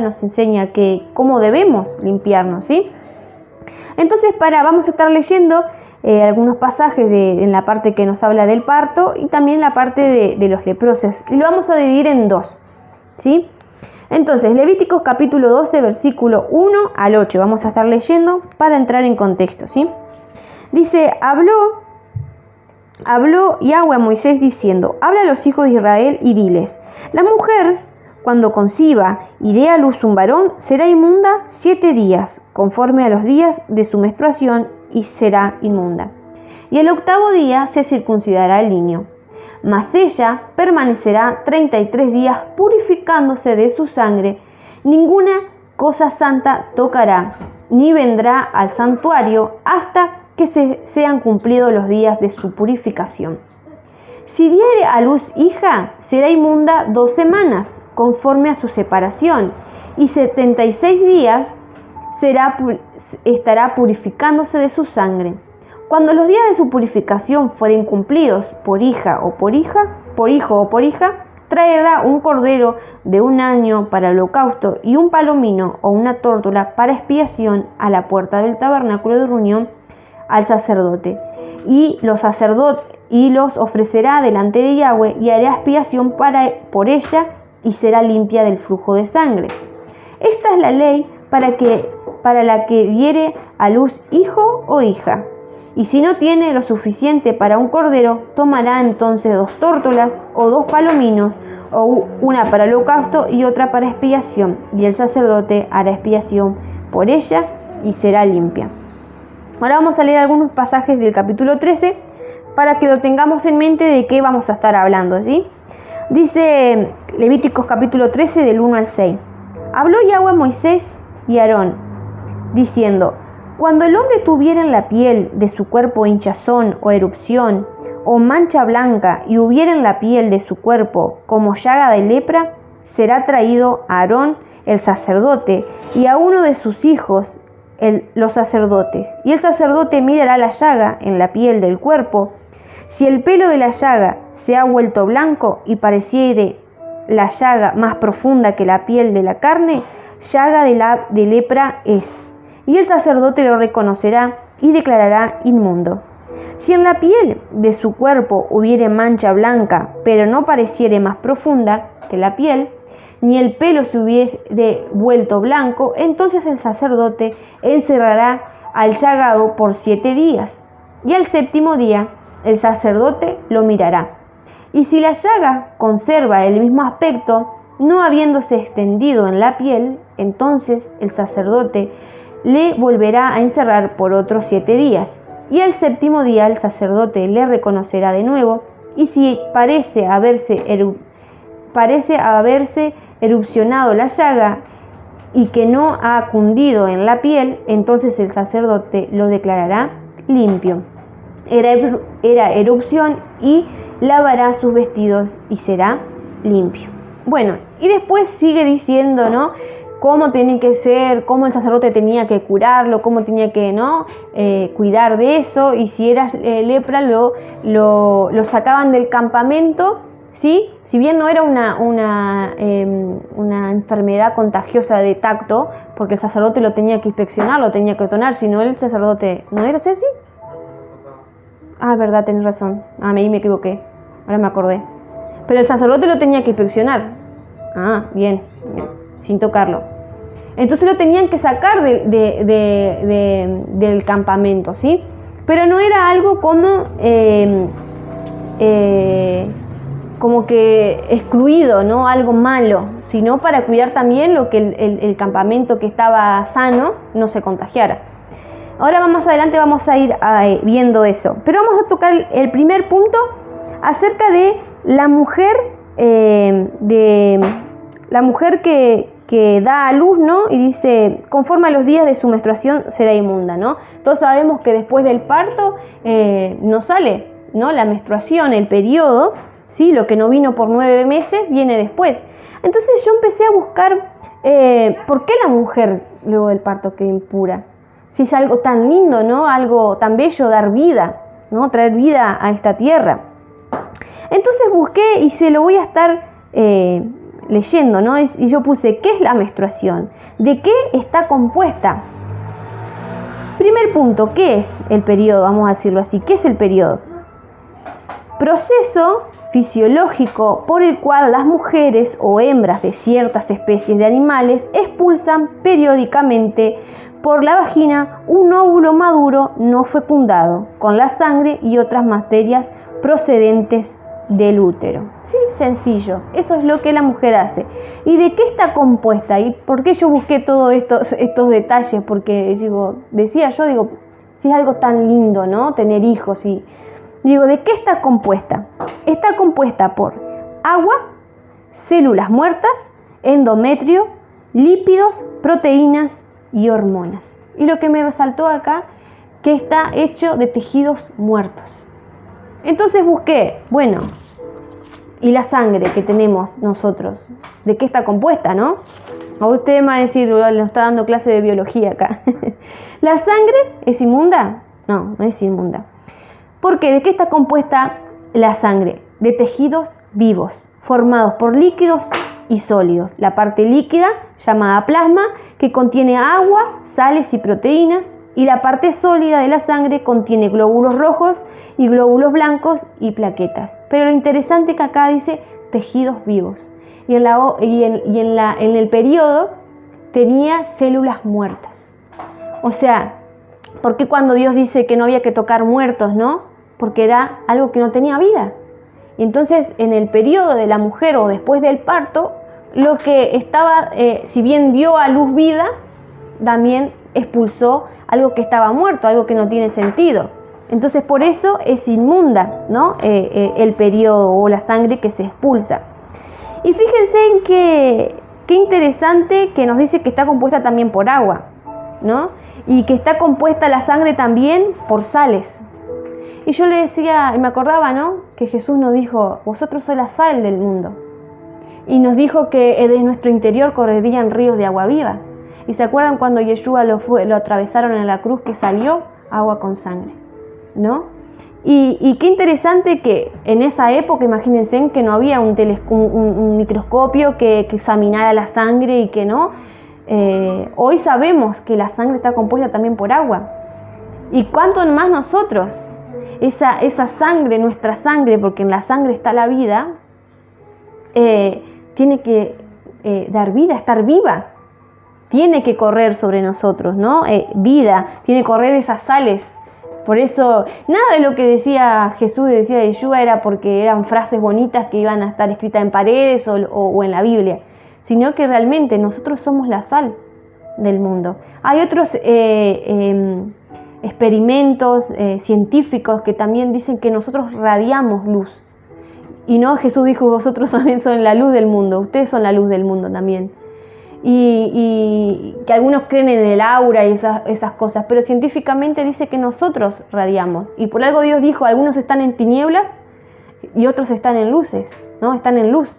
nos enseña cómo debemos limpiarnos, ¿sí? Entonces, vamos a estar leyendo algunos pasajes en la parte que nos habla del parto y también la parte de los leprosos. Y lo vamos a dividir en dos, ¿sí? Entonces, Levíticos capítulo 12, versículo 1 al 8. Vamos a estar leyendo para entrar en contexto, ¿sí? Dice, habló Yahweh a Moisés diciendo, habla a los hijos de Israel y diles, la mujer, cuando conciba y dé a luz un varón, será inmunda 7 días, conforme a los días de su menstruación, y será inmunda. Y el 8º día se circuncidará el niño. Mas ella permanecerá 33 días purificándose de su sangre, ninguna cosa santa tocará, ni vendrá al santuario hasta que sean cumplidos los días de su purificación. Si diere a luz hija, será inmunda 2 semanas, conforme a su separación, y 76 días estará purificándose de su sangre. Cuando los días de su purificación fueren cumplidos por hija o por hijo o por hija, traerá un cordero de 1 año para el holocausto y un palomino o una tórtola para expiación a la puerta del tabernáculo de reunión al sacerdote. Y los ofrecerá delante de Yahweh y hará expiación por ella y será limpia del flujo de sangre. Esta es la ley para la que diere a luz hijo o hija. Y si no tiene lo suficiente para un cordero, tomará entonces 2 tórtolas o 2 palominos, o una para el holocausto y otra para expiación, y el sacerdote hará expiación por ella y será limpia. Ahora vamos a leer algunos pasajes del capítulo 13 para que lo tengamos en mente de qué vamos a estar hablando, ¿sí? Dice Levíticos capítulo 13 del 1 al 6. Habló Yahweh a Moisés y a Aarón, diciendo, cuando el hombre tuviera en la piel de su cuerpo hinchazón o erupción o mancha blanca y hubiera en la piel de su cuerpo como llaga de lepra, será traído a Aarón el sacerdote y a uno de sus hijos los sacerdotes. Y el sacerdote mirará la llaga en la piel del cuerpo. Si el pelo de la llaga se ha vuelto blanco y pareciere la llaga más profunda que la piel de la carne, llaga de lepra es. Y el sacerdote lo reconocerá y declarará inmundo. Si en la piel de su cuerpo hubiere mancha blanca, pero no pareciere más profunda que la piel, ni el pelo se hubiere vuelto blanco, entonces el sacerdote encerrará al llagado por 7 días, y al 7º día el sacerdote lo mirará. Y si la llaga conserva el mismo aspecto, no habiéndose extendido en la piel, entonces el sacerdote le volverá a encerrar por otros 7 días. Y al 7º día el sacerdote le reconocerá de nuevo, y si parece haberse erupcionado la llaga y que no ha cundido en la piel, entonces el sacerdote lo declarará limpio. Era erupción y lavará sus vestidos y será limpio. Bueno, y después sigue diciendo, ¿no?, cómo tiene que ser, cómo el sacerdote tenía que curarlo, cómo tenía que, ¿no?, cuidar de eso, y si era lepra lo sacaban del campamento, ¿sí? Si bien no era una enfermedad contagiosa de tacto, porque el sacerdote lo tenía que inspeccionar, lo tenía que tonar, sino el sacerdote, ¿no era así? Ah, verdad, tenés razón, a mí me equivoqué, ahora me acordé. Pero el sacerdote lo tenía que inspeccionar. Ah, bien, sin tocarlo. Entonces lo tenían que sacar del campamento, ¿sí? Pero no era algo como que excluido, ¿no?, algo malo, sino para cuidar también lo que el campamento que estaba sano no se contagiara. Ahora más adelante vamos a ir viendo eso. Pero vamos a tocar el primer punto acerca de la mujer, que da a luz, ¿no? Y dice, conforme a los días de su menstruación será inmunda, ¿no? Todos sabemos que después del parto no sale, ¿no?, la menstruación, el periodo, ¿sí? Lo que no vino por 9 meses viene después. Entonces yo empecé a buscar por qué la mujer luego del parto queda impura. Si es algo tan lindo, ¿no?, algo tan bello, dar vida, ¿no?, traer vida a esta tierra. Entonces busqué y se lo voy a estar leyendo, ¿no? Y yo puse, ¿qué es la menstruación? ¿De qué está compuesta? Primer punto, ¿qué es el periodo? Vamos a decirlo así, ¿qué es el periodo? Proceso fisiológico por el cual las mujeres o hembras de ciertas especies de animales expulsan periódicamente por la vagina un óvulo maduro no fecundado con la sangre y otras materias procedentes del útero. Sí, sencillo. Eso es lo que la mujer hace. ¿Y de qué está compuesta? ¿Y por qué yo busqué todos estos detalles? Porque decía, si es algo tan lindo, ¿no? Tener hijos y digo, ¿de qué está compuesta? Está compuesta por agua, células muertas, endometrio, lípidos, proteínas y hormonas. Y lo que me resaltó acá, que está hecho de tejidos muertos. Entonces busqué, bueno, ¿y la sangre que tenemos nosotros? ¿De qué está compuesta, no? Ahora usted me va a decir, le está dando clase de biología acá. ¿La sangre es inmunda? No, no es inmunda. ¿Por qué? ¿De qué está compuesta la sangre? De tejidos vivos, formados por líquidos y sólidos. La parte líquida, llamada plasma, que contiene agua, sales y proteínas, y la parte sólida de la sangre contiene glóbulos rojos y glóbulos blancos y plaquetas. Pero lo interesante es que acá dice tejidos vivos. Y en el periodo tenía células muertas. O sea, ¿por qué cuando Dios dice que no había que tocar muertos, no? Porque era algo que no tenía vida. Y entonces en el periodo de la mujer o después del parto, lo que estaba, si bien dio a luz vida, también expulsó algo que estaba muerto, algo que no tiene sentido. Entonces por eso es inmunda, ¿no? El periodo o la sangre que se expulsa. Y fíjense en qué interesante que nos dice que está compuesta también por agua, ¿no? Y que está compuesta la sangre también por sales. Y yo le decía, y me acordaba, ¿no? Que Jesús nos dijo, vosotros sois la sal del mundo. Y nos dijo que de nuestro interior correrían ríos de agua viva. ¿Y se acuerdan cuando Yeshua lo atravesaron en la cruz, que salió agua con sangre, ¿no? Y qué interesante que en esa época, imagínense que no había un microscopio que examinara la sangre y que no. Hoy sabemos que la sangre está compuesta también por agua. ¿Y cuánto más nosotros? Esa sangre, nuestra sangre, porque en la sangre está la vida, tiene que dar vida, estar viva. Tiene que correr sobre nosotros, ¿no? Vida, tiene que correr esas sales. Por eso, nada de lo que decía Jesús, decía Yeshua, era porque eran frases bonitas que iban a estar escritas en paredes o en la Biblia, sino que realmente nosotros somos la sal del mundo. Hay otros experimentos científicos que también dicen que nosotros radiamos luz. Y no, Jesús dijo, vosotros también son la luz del mundo, ustedes son la luz del mundo también. Y que algunos creen en el aura y esas cosas, pero científicamente dice que nosotros radiamos. Y por algo Dios dijo, algunos están en tinieblas y otros están en luces, ¿no? Están en luz.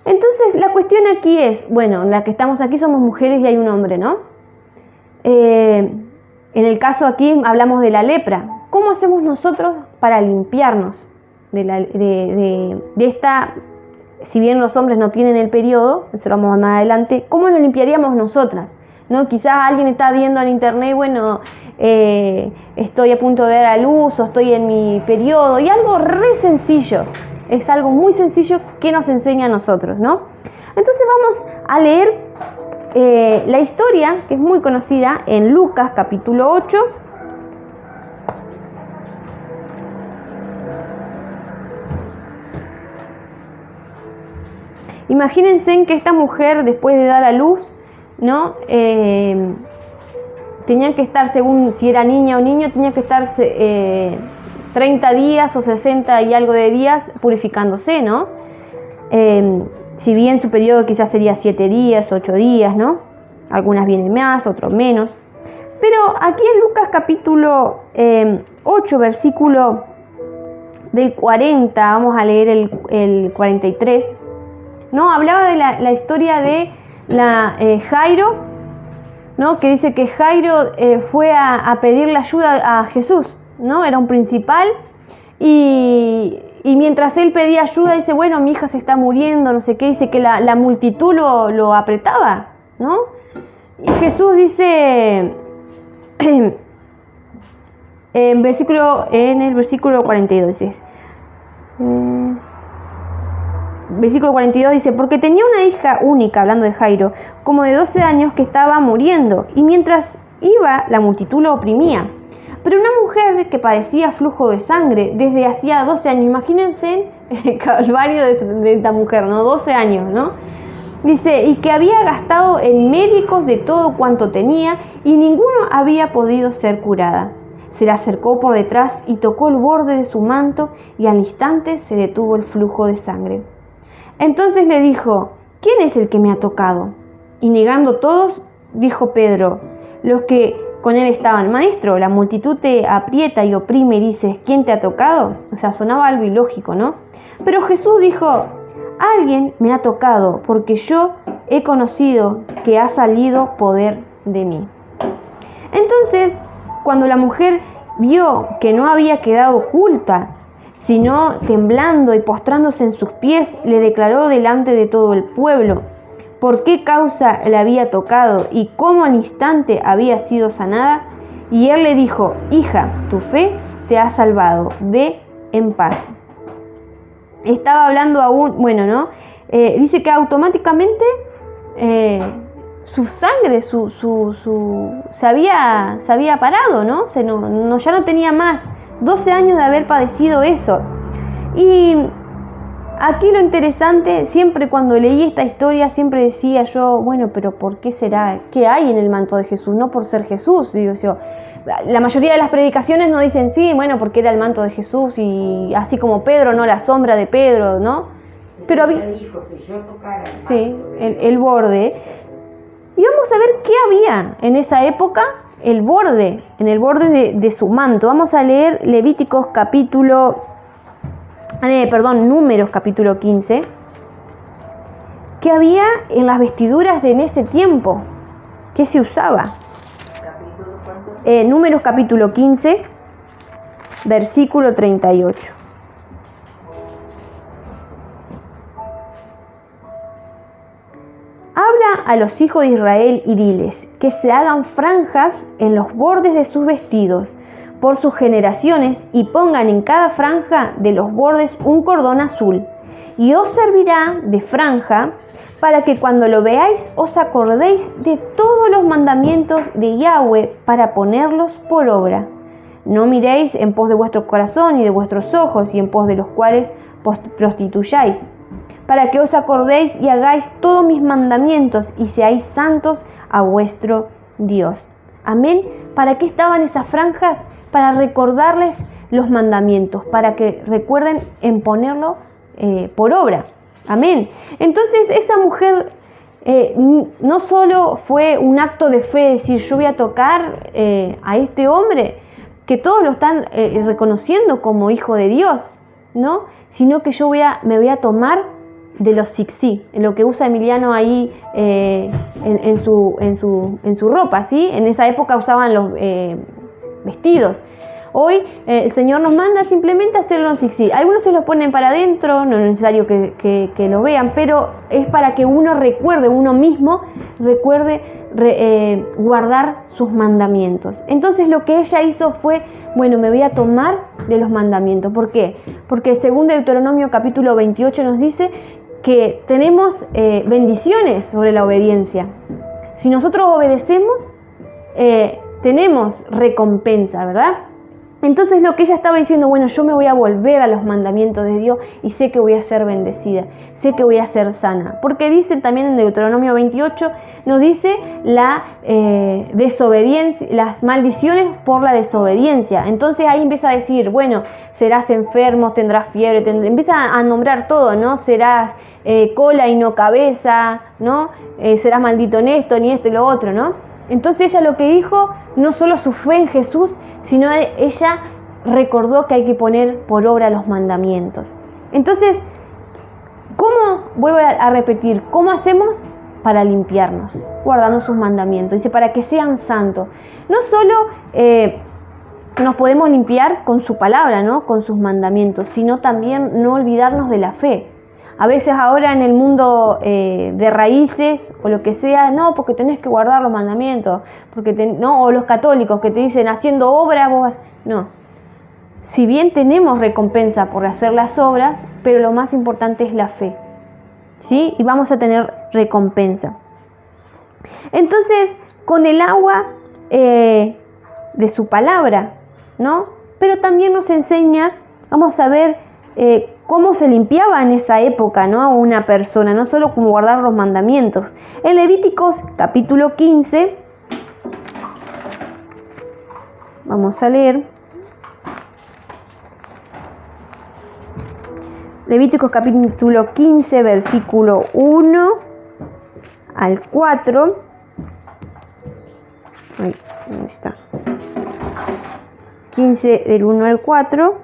Entonces la cuestión aquí es, bueno, la que estamos aquí somos mujeres y hay un hombre, ¿no? En el caso aquí hablamos de la lepra. ¿Cómo hacemos nosotros para limpiarnos de esta? Si bien los hombres no tienen el periodo, eso lo vamos a más adelante, ¿cómo nos limpiaríamos nosotras? ¿No? Quizás alguien está viendo en internet, bueno, estoy a punto de dar a luz o estoy en mi periodo, y algo re sencillo, es algo muy sencillo que nos enseña a nosotros, ¿no? Entonces vamos a leer la historia, que es muy conocida, en Lucas capítulo 8, Imagínense que esta mujer, después de dar a luz, ¿no? Tenía que estar, según si era niña o niño, tenía que estar 30 días o 60 y algo de días purificándose, ¿no? Si bien su periodo quizás sería 7 días, 8 días, ¿no? Algunas vienen más, otros menos. Pero aquí en Lucas capítulo 8, versículo del 40, vamos a leer el 43, ¿no? Hablaba de la historia de Jairo, ¿no? Que dice que Jairo fue a pedirle ayuda a Jesús, ¿no? Era un principal y Y mientras él pedía ayuda, dice, bueno, mi hija se está muriendo, no sé qué, dice que la multitud lo apretaba, ¿no? Y Jesús dice, en el versículo 42, dice, versículo 42 dice, porque tenía una hija única, hablando de Jairo, como de 12 años que estaba muriendo, y mientras iba, la multitud lo oprimía. Pero una mujer que padecía flujo de sangre desde hacía 12 años, imagínense el calvario de esta mujer, ¿no? 12 años, ¿no? Dice, y que había gastado en médicos de todo cuanto tenía, y ninguno había podido ser curada. Se le acercó por detrás y tocó el borde de su manto, y al instante se detuvo el flujo de sangre. Entonces le dijo, ¿quién es el que me ha tocado? Y negando todos, dijo Pedro, los que con él estaban, maestro, la multitud te aprieta y oprime y dices, ¿quién te ha tocado? O sea, sonaba algo ilógico, ¿no? Pero Jesús dijo, alguien me ha tocado porque yo he conocido que ha salido poder de mí. Entonces, cuando la mujer vio que no había quedado oculta, sino temblando y postrándose en sus pies, le declaró delante de todo el pueblo por qué causa le había tocado y cómo al instante había sido sanada. Y él le dijo, hija, tu fe te ha salvado, ve en paz. Estaba hablando aún, bueno, ¿no? Dice que automáticamente su sangre se había parado, ¿no? Ya no tenía más. 12 años de haber padecido eso. Y aquí lo interesante, siempre cuando leí esta historia, siempre decía yo, bueno, pero ¿por qué será? ¿Qué hay en el manto de Jesús? No por ser Jesús, digo yo. La mayoría de las predicaciones no dicen sí, bueno, porque era el manto de Jesús y así como Pedro, no la sombra de Pedro, ¿no? Pero había, sí, el borde. Y vamos a ver qué había en esa época, en el borde de su manto. Vamos a leer Números capítulo 15. ¿Qué había en las vestiduras en ese tiempo? ¿Qué se usaba? Números capítulo 15, versículo 38. Habla a los hijos de Israel y diles que se hagan franjas en los bordes de sus vestidos por sus generaciones y pongan en cada franja de los bordes un cordón azul, y os servirá de franja para que cuando lo veáis os acordéis de todos los mandamientos de Yahweh para ponerlos por obra. No miréis en pos de vuestro corazón y de vuestros ojos y en pos de los cuales prostituyáis, para que os acordéis y hagáis todos mis mandamientos y seáis santos a vuestro Dios. Amén. ¿Para qué estaban esas franjas? Para recordarles los mandamientos, para que recuerden en ponerlo por obra. Amén. Entonces esa mujer no solo fue un acto de fe, decir yo voy a tocar a este hombre, que todos lo están reconociendo como hijo de Dios, ¿no? Sino que me voy a tomar de los zigzí, en lo que usa Emiliano ahí en su ropa, ¿sí? En esa época usaban los vestidos. Hoy el Señor nos manda simplemente a hacerlo en zigzí. Algunos se lo ponen para adentro, no es necesario que lo vean, pero es para que uno mismo recuerde guardar sus mandamientos. Entonces lo que ella hizo fue, bueno, me voy a tomar de los mandamientos. ¿Por qué? Porque según Deuteronomio capítulo 28 nos dice que tenemos bendiciones sobre la obediencia. Si nosotros obedecemos, tenemos recompensa, ¿verdad? Entonces lo que ella estaba diciendo, bueno, yo me voy a volver a los mandamientos de Dios y sé que voy a ser bendecida, sé que voy a ser sana. Porque dice también en Deuteronomio 28, nos dice la desobediencia, las maldiciones por la desobediencia. Entonces ahí empieza a decir, bueno, serás enfermo, tendrás fiebre, empieza a nombrar todo, ¿no? Serás cola y no cabeza, ¿no? Serás maldito en esto, ni esto y lo otro, ¿no? Entonces ella lo que dijo, no solo su fe en Jesús, sino ella recordó que hay que poner por obra los mandamientos. Entonces, vuelvo a repetir, ¿cómo hacemos para limpiarnos? Guardando sus mandamientos. Dice, para que sean santos. No solo nos podemos limpiar con su palabra, ¿no? Con sus mandamientos, sino también no olvidarnos de la fe. A veces ahora en el mundo de raíces o lo que sea, no, porque tenés que guardar los mandamientos, porque no, o los católicos que te dicen haciendo obras, vos vas, no. Si bien tenemos recompensa por hacer las obras, pero lo más importante es la fe, ¿sí? Y vamos a tener recompensa. Entonces, con el agua de su palabra, ¿no? Pero también nos enseña, vamos a ver cómo se limpiaba en esa época, ¿no? Una persona, no solo como guardar los mandamientos. En Levíticos capítulo 15, vamos a leer. Levíticos capítulo 15, versículo 1 al 4. Ahí está. 15 del 1 al 4.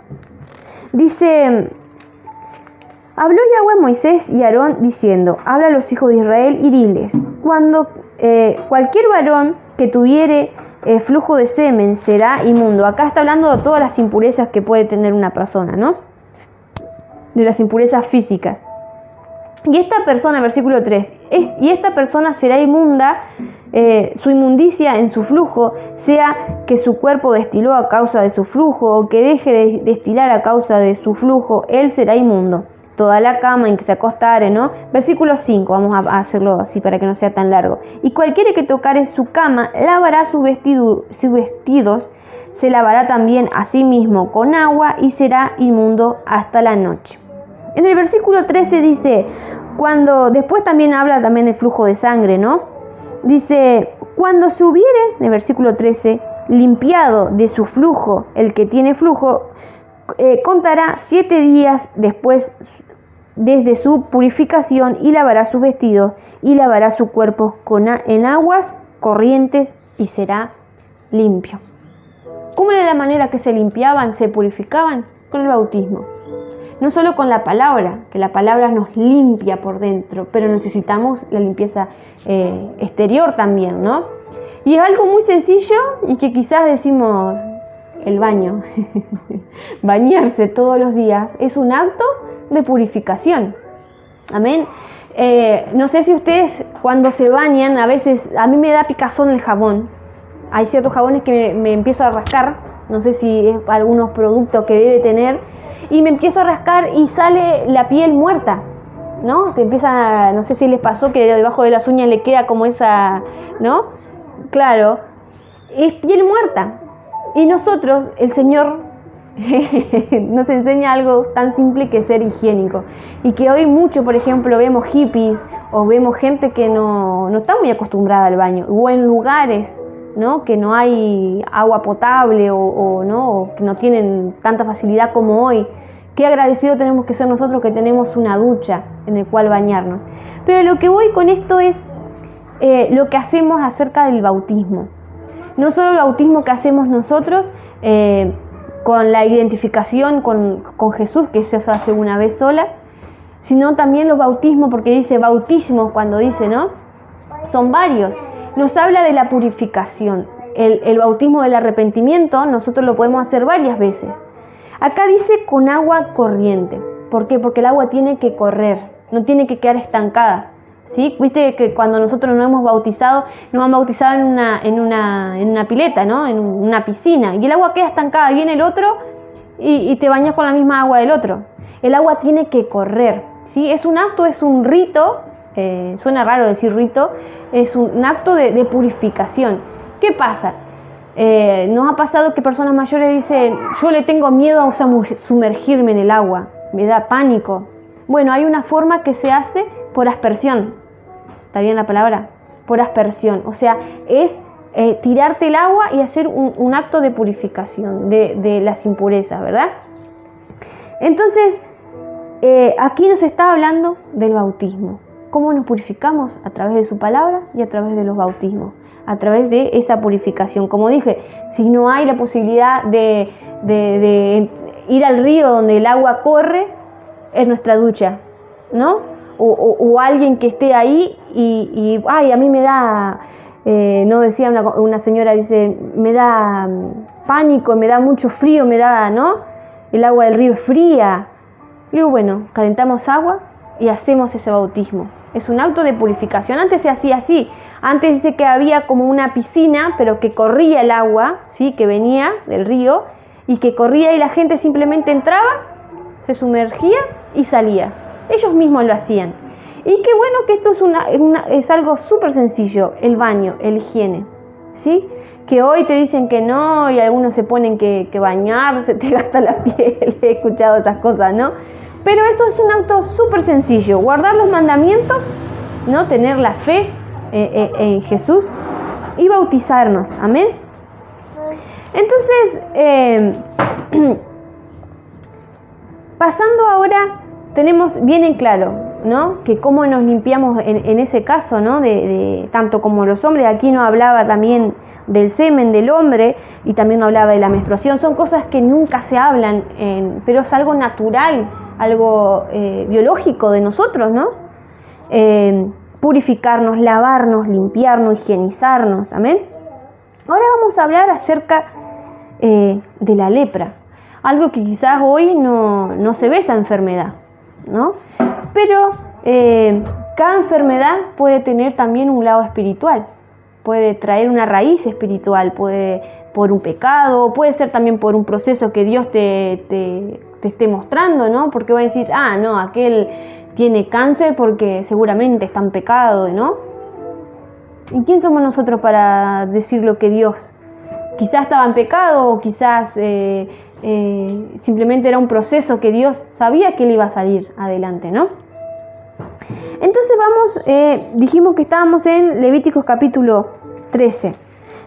Dice: habló Yahweh a Moisés y a Aarón diciendo: habla a los hijos de Israel y diles: cuando cualquier varón que tuviere flujo de semen será inmundo. Acá está hablando de todas las impurezas que puede tener una persona, ¿no? De las impurezas físicas. Y esta persona, versículo 3, y esta persona será inmunda, su inmundicia en su flujo, sea que su cuerpo destiló a causa de su flujo, o que deje de destilar a causa de su flujo, él será inmundo. Toda la cama en que se acostare, ¿no? Versículo 5, vamos a hacerlo así para que no sea tan largo. Y cualquiera que tocare su cama, lavará sus vestidos, se lavará también a sí mismo con agua y será inmundo hasta la noche. En el versículo 13 dice, después también habla también del flujo de sangre, ¿no? Dice, cuando se hubiere, en el versículo 13, limpiado de su flujo, el que tiene flujo, contará 7 días después desde su purificación y lavará sus vestidos y lavará su cuerpo en aguas corrientes y será limpio. ¿Cómo era la manera que se limpiaban, se purificaban? Con el bautismo. No solo con la palabra, que la palabra nos limpia por dentro, pero necesitamos la limpieza exterior también, ¿no? Y es algo muy sencillo y que quizás decimos, el baño, bañarse todos los días, es un acto de purificación. Amén. No sé si ustedes cuando se bañan, a veces, a mí me da picazón el jabón. Hay ciertos jabones que me empiezo a rascar, no sé si es algunos productos que debe tener, y me empiezo a rascar y sale la piel muerta, ¿no? Te empieza, no sé si les pasó que debajo de las uñas le queda como esa, ¿no? Claro, es piel muerta. Y nosotros, el Señor nos enseña algo tan simple que ser higiénico. Y que hoy mucho, por ejemplo, vemos hippies o vemos gente que no está muy acostumbrada al baño, o en lugares, ¿no? Que no hay agua potable o que no tienen tanta facilidad como hoy. Qué agradecidos tenemos que ser nosotros que tenemos una ducha en el cual bañarnos. Pero lo que voy con esto es lo que hacemos acerca del bautismo. No solo el bautismo que hacemos nosotros con la identificación con Jesús, que se hace una vez sola, sino también los bautismos, porque dice bautismos cuando dice, ¿no? Son varios. Nos habla de la purificación. El bautismo del arrepentimiento nosotros lo podemos hacer varias veces. Acá dice con agua corriente. ¿Por qué? Porque el agua tiene que correr, no tiene que quedar estancada. ¿Sí? Viste que cuando nosotros nos hemos bautizado en una pileta, ¿no? En una piscina, y el agua queda estancada, viene el otro y te bañas con la misma agua del otro. El agua tiene que correr, ¿sí? Es un acto, es un rito, suena raro decir rito, es un acto de purificación. ¿Qué pasa? Nos ha pasado que personas mayores dicen, yo le tengo miedo a sumergirme en el agua, me da pánico. Bueno, hay una forma que se hace por aspersión. ¿Está bien la palabra? Por aspersión. O sea, es tirarte el agua y hacer un acto de purificación de las impurezas, ¿verdad? Entonces, aquí nos está hablando del bautismo. ¿Cómo nos purificamos? A través de su palabra y a través de los bautismos. A través de esa purificación. Como dije, si no hay la posibilidad de ir al río donde el agua corre, es nuestra ducha, ¿no? O alguien que esté ahí y ay, a mí me da no decía una señora, dice, me da pánico, me da mucho frío, me da, ¿no? El agua del río es fría. Y digo, bueno, calentamos agua y hacemos ese bautismo. Es un acto de purificación. Antes se hacía así. Antes dice que había como una piscina, pero que corría el agua, ¿sí? Que venía del río y que corría y la gente simplemente entraba, se sumergía y salía. Ellos mismos lo hacían. Y qué bueno que esto es algo súper sencillo, el baño, el higiene, ¿sí? Que hoy te dicen que no y algunos se ponen que bañarse te gasta la piel. He escuchado esas cosas, ¿no? Pero eso es un acto súper sencillo, guardar los mandamientos, ¿no? Tener la fe en Jesús y bautizarnos, amén. Entonces, pasando ahora, tenemos bien en claro, ¿no? Que cómo nos limpiamos en ese caso, ¿no? De tanto como los hombres. Aquí no hablaba también del semen del hombre y también no hablaba de la menstruación. Son cosas que nunca se hablan, pero es algo natural, algo biológico de nosotros, ¿no? Purificarnos, lavarnos, limpiarnos, higienizarnos, amén. Ahora vamos a hablar acerca de la lepra, algo que quizás hoy no se ve esa enfermedad, ¿no? Pero cada enfermedad puede tener también un lado espiritual, puede traer una raíz espiritual, puede por un pecado, puede ser también por un proceso que Dios te esté mostrando, ¿no? Porque va a decir, no, aquel tiene cáncer porque seguramente está en pecado, ¿no? ¿Y quién somos nosotros para decir lo que Dios? Quizás estaba en pecado o quizás simplemente era un proceso que Dios sabía que él iba a salir adelante, ¿no? Entonces dijimos que estábamos en Levíticos capítulo 13.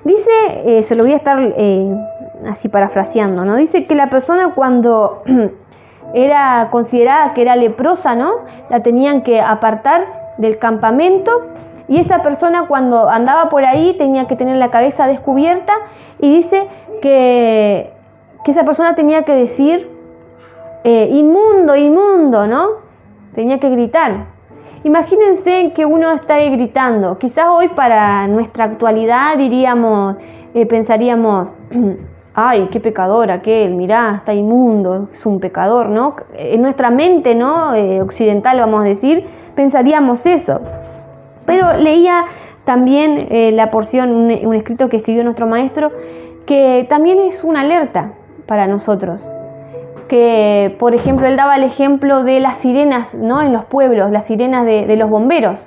Dice, se lo voy a estar así parafraseando, ¿no? Dice que la persona cuando era considerada que era leprosa, ¿no? La tenían que apartar del campamento y esa persona cuando andaba por ahí tenía que tener la cabeza descubierta y dice que esa persona tenía que decir inmundo, inmundo, ¿no? Tenía que gritar. Imagínense que uno está ahí gritando. Quizás hoy para nuestra actualidad pensaríamos, ay, qué pecador aquel, mirá, está inmundo, es un pecador, ¿no? En nuestra mente, ¿no? Occidental, vamos a decir, pensaríamos eso. Pero leía también la porción, un escrito que escribió nuestro maestro, que también es una alerta para nosotros. Que, por ejemplo, él daba el ejemplo de las sirenas, ¿no? En los pueblos, las sirenas de los bomberos,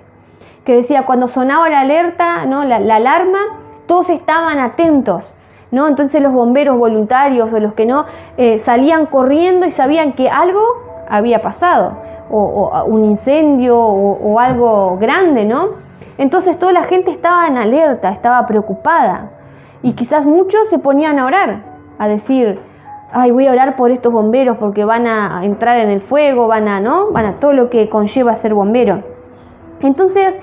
que decía, cuando sonaba la alerta, ¿no? La alarma, todos estaban atentos, ¿no? Entonces los bomberos voluntarios o los que no, salían corriendo y sabían que algo había pasado, o un incendio o algo grande, ¿no? Entonces toda la gente estaba en alerta, estaba preocupada, y quizás muchos se ponían a orar, a decir, ay, voy a orar por estos bomberos porque van a entrar en el fuego, van a todo lo que conlleva ser bombero. Entonces,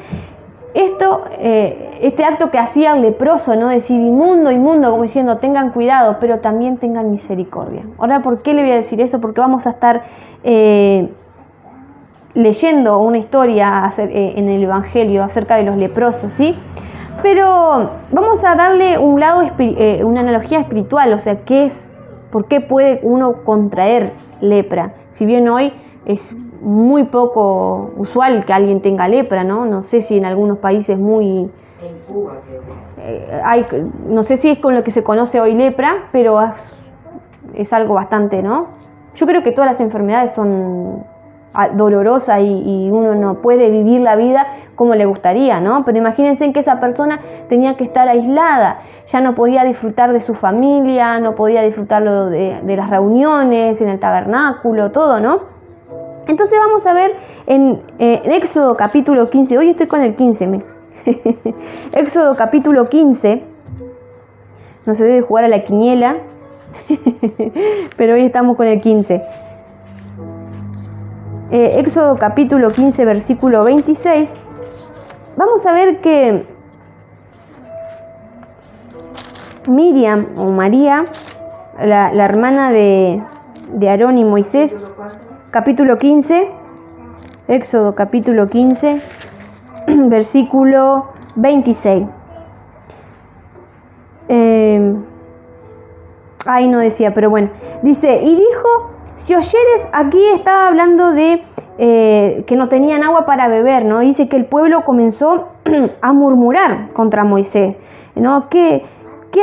este acto que hacía el leproso, ¿no? Decir inmundo, inmundo, como diciendo, tengan cuidado, pero también tengan misericordia. Ahora, ¿por qué le voy a decir eso? Porque vamos a estar leyendo una historia en el Evangelio acerca de los leprosos, ¿sí? Pero vamos a darle una analogía espiritual, o sea, ¿por qué puede uno contraer lepra? Si bien hoy es muy poco usual que alguien tenga lepra, ¿no? No sé si en algunos países muy... En Cuba, no sé si es con lo que se conoce hoy lepra, pero es algo bastante, ¿no? Yo creo que todas las enfermedades son dolorosas y uno no puede vivir la vida como le gustaría, ¿no? Pero imagínense que esa persona tenía que estar aislada, ya no podía disfrutar de su familia, no podía disfrutar de las reuniones, en el tabernáculo, todo, ¿no? Entonces vamos a ver en Éxodo capítulo 15, hoy estoy con el 15, Éxodo capítulo 15, no se debe jugar a la quiniela, pero hoy estamos con el 15. Éxodo capítulo 15, versículo 26, vamos a ver que Miriam o María, la hermana de Aarón y Moisés, capítulo 15, Éxodo capítulo 15, versículo 26. ahí no decía, pero bueno, dice, y dijo, si oyeres, aquí estaba hablando de que no tenían agua para beber, ¿no? Dice que el pueblo comenzó a murmurar contra Moisés, ¿no? ¿Qué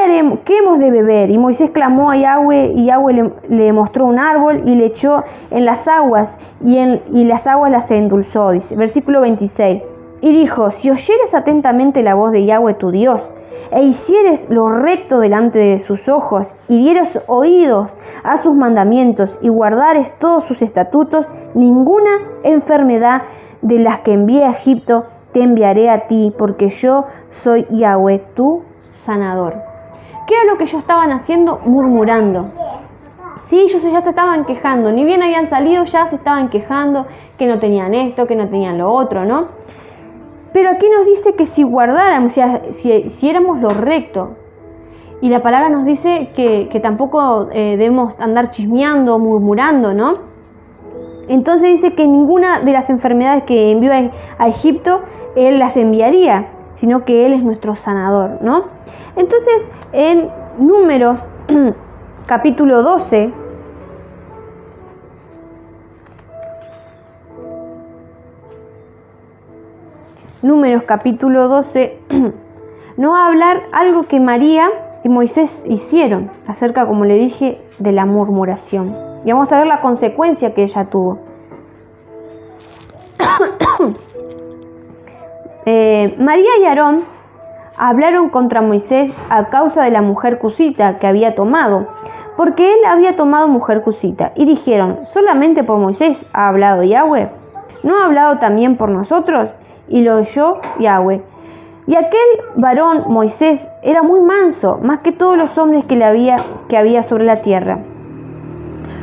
haremos? ¿Qué hemos de beber? Y Moisés clamó a Yahweh, y Yahweh le mostró un árbol y le echó en las aguas, y las aguas las endulzó, dice, versículo 26. Y dijo, si oyeres atentamente la voz de Yahweh tu Dios, e hicieres lo recto delante de sus ojos, y dieres oídos a sus mandamientos, y guardares todos sus estatutos, ninguna enfermedad de las que envié a Egipto te enviaré a ti, porque yo soy Yahweh, tu sanador. ¿Qué era lo que ellos estaban haciendo? Murmurando. Sí, ellos ya se estaban quejando, ni bien habían salido, ya se estaban quejando, que no tenían esto, que no tenían lo otro, ¿no? Pero aquí nos dice que si guardáramos, si hiciéramos lo recto, y la palabra nos dice que tampoco debemos andar chismeando, murmurando, ¿no? Entonces dice que ninguna de las enfermedades que envió a Egipto, Él las enviaría, sino que Él es nuestro sanador, ¿no? Entonces, en Números, capítulo 12, Números capítulo 12, nos va a hablar algo que María y Moisés hicieron acerca, como le dije, de la murmuración. Y vamos a ver la consecuencia que ella tuvo. María y Aarón hablaron contra Moisés a causa de la mujer cusita que había tomado, porque él había tomado mujer cusita. Y dijeron, ¿solamente por Moisés ha hablado Yahweh? ¿No ha hablado también por nosotros? Y lo oyó Yahweh. Y aquel varón, Moisés, era muy manso, más que todos los hombres que había sobre la tierra.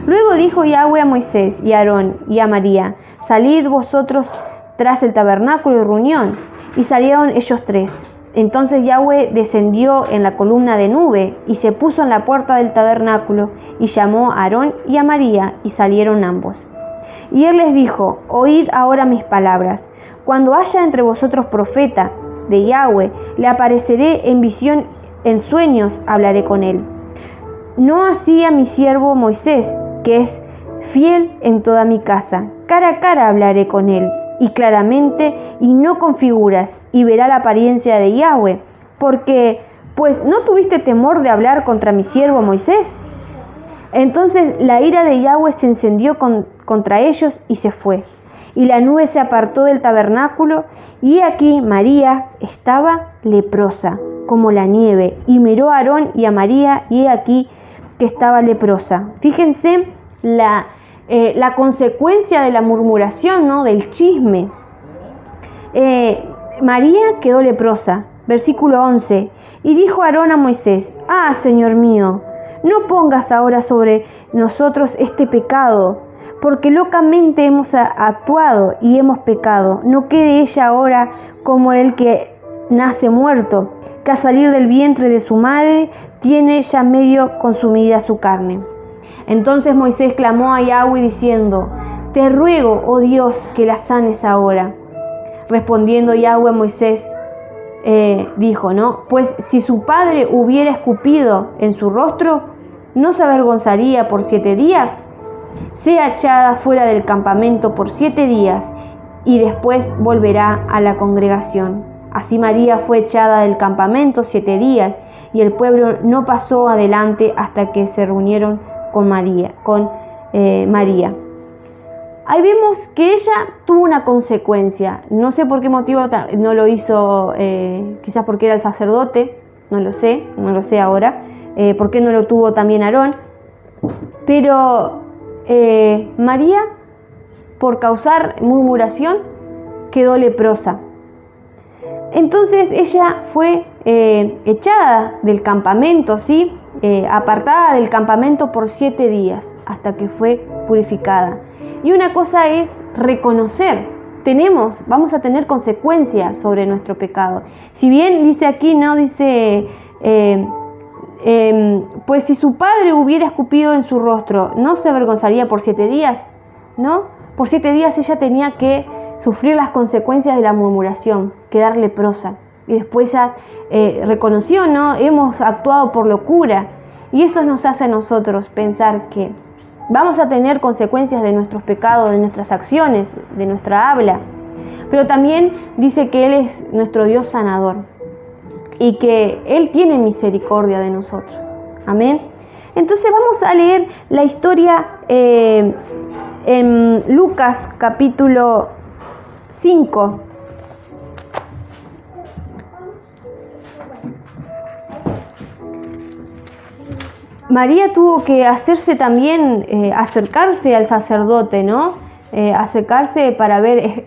Luego dijo Yahweh a Moisés y a Aarón y a María, salid vosotros tras el tabernáculo de reunión. Y salieron ellos tres. Entonces Yahweh descendió en la columna de nube y se puso en la puerta del tabernáculo y llamó a Aarón y a María, y salieron ambos. Y él les dijo, oíd ahora mis palabras. Cuando haya entre vosotros profeta de Yahweh, le apareceré en visión, en sueños hablaré con él. No así a mi siervo Moisés, que es fiel en toda mi casa. Cara a cara hablaré con él, y claramente, y no con figuras, y verá la apariencia de Yahweh. Porque, pues, ¿no tuviste temor de hablar contra mi siervo Moisés? Entonces la ira de Yahweh se encendió contra ellos y se fue. Y la nube se apartó del tabernáculo, y aquí María estaba leprosa, como la nieve. Y miró a Aarón y a María, y aquí que estaba leprosa. Fíjense la consecuencia de la murmuración, ¿no? Del chisme. María quedó leprosa. Versículo 11. Y dijo Aarón a Moisés, Señor mío, no pongas ahora sobre nosotros este pecado, porque locamente hemos actuado y hemos pecado. No quede ella ahora como el que nace muerto, que al salir del vientre de su madre tiene ya medio consumida su carne. Entonces Moisés clamó a Yahweh diciendo, te ruego, oh Dios, que la sanes ahora. Respondiendo Yahweh a Moisés, dijo, ¿no? Pues si su padre hubiera escupido en su rostro, ¿no se avergonzaría por 7 días? Sea echada fuera del campamento por 7 días y después volverá a la congregación. Así María fue echada del campamento 7 días y el pueblo no pasó adelante hasta que se reunieron con María. Ahí vemos que ella tuvo una consecuencia. No sé por qué motivo no lo hizo, quizás porque era el sacerdote, no lo sé ahora. ¿Por qué no lo tuvo también Aarón? Pero María, por causar murmuración, quedó leprosa. Entonces ella fue echada del campamento, ¿sí? Apartada del campamento por 7 días hasta que fue purificada. Y una cosa es reconocer, vamos a tener consecuencias sobre nuestro pecado. Si bien dice aquí, no dice, pues si su padre hubiera escupido en su rostro, ¿no se avergonzaría por 7 días? ¿No? Por 7 días ella tenía que sufrir las consecuencias de la murmuración, quedar leprosa. y después ya reconoció, ¿no? Hemos actuado por locura. Y eso nos hace a nosotros pensar que vamos a tener consecuencias de nuestros pecados, de nuestras acciones, de nuestra habla. Pero también dice que Él es nuestro Dios sanador y que Él tiene misericordia de nosotros. Amén. Entonces vamos a leer la historia en Lucas capítulo 5. María tuvo que hacerse también, acercarse al sacerdote, ¿no? Acercarse para ver,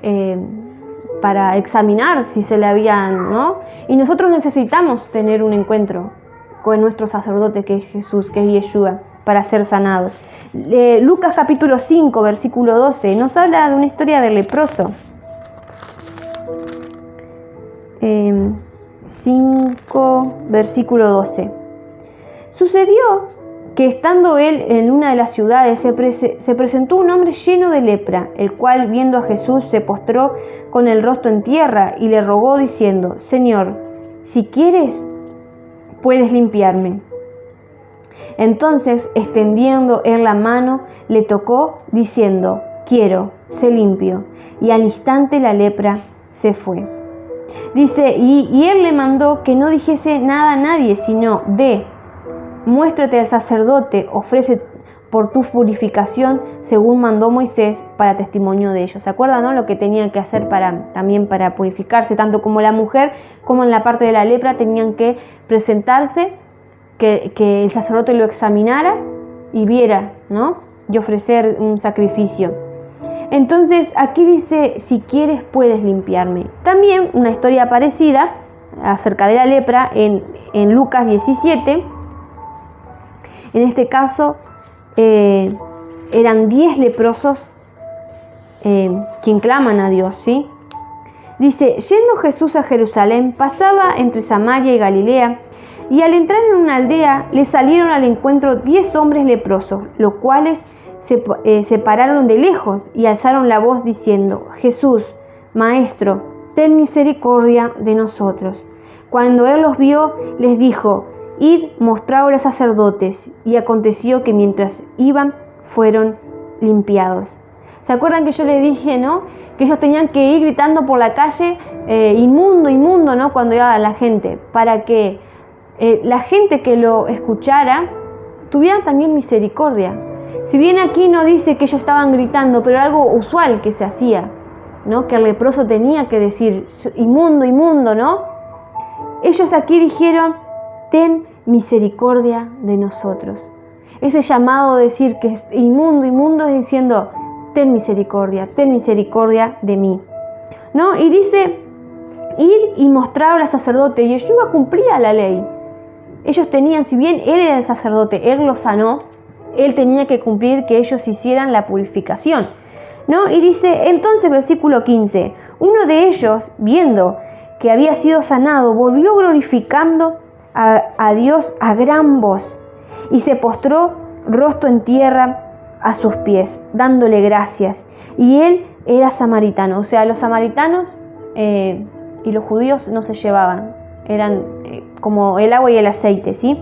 para examinar si se le habían, ¿no? Y nosotros necesitamos tener un encuentro con nuestro sacerdote, que es Jesús, que es Yeshua, para ser sanados. Lucas capítulo 5, versículo 12, nos habla de una historia del leproso. 5, versículo 12. Sucedió que estando él en una de las ciudades se presentó un hombre lleno de lepra, el cual viendo a Jesús se postró con el rostro en tierra y le rogó diciendo: Señor, si quieres, puedes limpiarme. Entonces, extendiendo él la mano, le tocó diciendo: quiero, sé limpio. Y al instante la lepra se fue. Dice, y él le mandó que no dijese nada a nadie, sino: ve, muéstrate al sacerdote, ofrece por tu purificación, según mandó Moisés, para testimonio de ellos. ¿Se acuerdan, no? Lo que tenían que hacer también para purificarse, tanto como la mujer, como en la parte de la lepra, tenían que presentarse, que el sacerdote lo examinara y viera, ¿no? Y ofrecer un sacrificio. Entonces, aquí dice: si quieres, puedes limpiarme. También una historia parecida acerca de la lepra en Lucas 17. En este caso, eran 10 leprosos quien claman a Dios, ¿sí? Dice: yendo Jesús a Jerusalén, pasaba entre Samaria y Galilea, y al entrar en una aldea, le salieron al encuentro 10 hombres leprosos, los cuales se pararon de lejos y alzaron la voz diciendo: Jesús, Maestro, ten misericordia de nosotros. Cuando él los vio, les dijo: id, mostraos a los sacerdotes. Y aconteció que mientras iban, fueron limpiados. ¿Se acuerdan que yo les dije, no? Que ellos tenían que ir gritando por la calle, inmundo, inmundo, ¿no? Cuando iba la gente, para que la gente que lo escuchara tuviera también misericordia. Si bien aquí no dice que ellos estaban gritando, pero algo usual que se hacía, ¿no? Que el leproso tenía que decir: inmundo, inmundo, ¿no? Ellos aquí dijeron: ten misericordia de nosotros. Ese llamado de decir que es inmundo, inmundo, es diciendo: ten misericordia de mí, ¿no? Y dice: ir y mostrar al sacerdote. Y Yeshua cumplía la ley. Ellos tenían, si bien él era el sacerdote, él los sanó, él tenía que cumplir que ellos hicieran la purificación, ¿no? Y dice, entonces, versículo 15, uno de ellos, viendo que había sido sanado, volvió glorificando a Dios a gran voz, y se postró rostro en tierra a sus pies, dándole gracias. Y él era samaritano, o sea, los samaritanos y los judíos no se llevaban, eran como el agua y el aceite, ¿sí?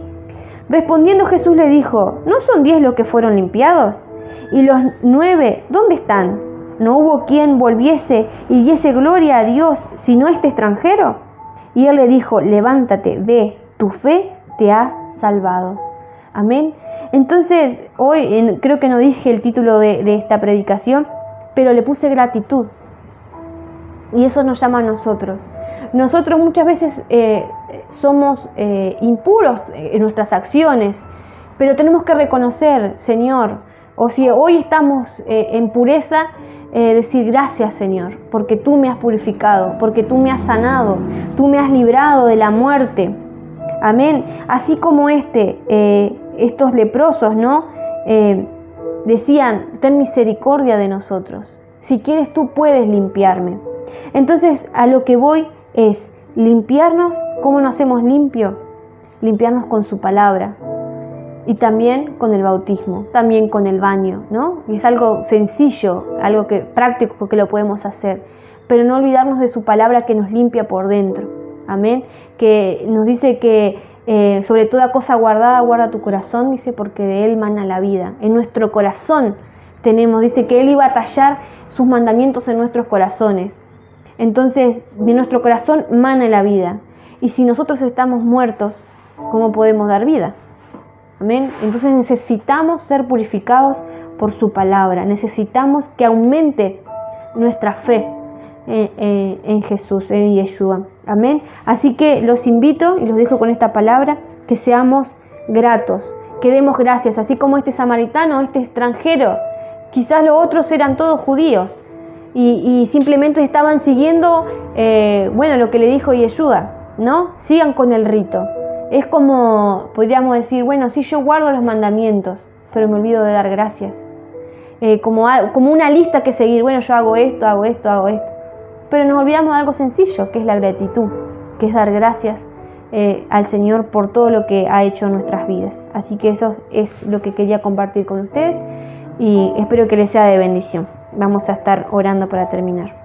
Respondiendo Jesús le dijo: ¿no son 10 los que fueron limpiados? ¿Y los 9 dónde están? ¿No hubo quien volviese y diese gloria a Dios sino este extranjero? Y él le dijo: levántate, ve, tu fe te ha salvado. Amén. Entonces, hoy creo que no dije el título de esta predicación, pero le puse gratitud. Y eso nos llama a nosotros. Nosotros muchas veces somos impuros en nuestras acciones, pero tenemos que reconocer, Señor, o si hoy estamos en pureza, decir gracias, Señor, porque tú me has purificado, porque tú me has sanado, tú me has librado de la muerte. Amén. Así como estos leprosos, ¿no? Decían: ten misericordia de nosotros. Si quieres, tú puedes limpiarme. Entonces, a lo que voy es limpiarnos. ¿Cómo nos hacemos limpio? Limpiarnos con su palabra. Y también con el bautismo, también con el baño, ¿no? Y es algo sencillo, práctico que lo podemos hacer. Pero no olvidarnos de su palabra que nos limpia por dentro. Amén. Que nos dice que sobre toda cosa guardada, guarda tu corazón, dice, porque de él mana la vida. En nuestro corazón tenemos, dice que él iba a tallar sus mandamientos en nuestros corazones. Entonces, de nuestro corazón mana la vida. Y si nosotros estamos muertos, ¿cómo podemos dar vida? Amén. Entonces necesitamos ser purificados por su palabra. Necesitamos que aumente nuestra fe en Jesús, en Yeshua. Amén. Así que los invito y los dejo con esta palabra, que seamos gratos, que demos gracias, así como este samaritano, este extranjero. Quizás los otros eran todos judíos y simplemente estaban siguiendo lo que le dijo Yeshua, ¿no? Sigan con el rito. Es como, podríamos decir, bueno, sí, yo guardo los mandamientos, pero me olvido de dar gracias. Como una lista que seguir, bueno, yo hago esto, hago esto, hago esto. Pero nos olvidamos de algo sencillo, que es la gratitud, que es dar gracias al Señor por todo lo que ha hecho en nuestras vidas. Así que eso es lo que quería compartir con ustedes y espero que les sea de bendición. Vamos a estar orando para terminar.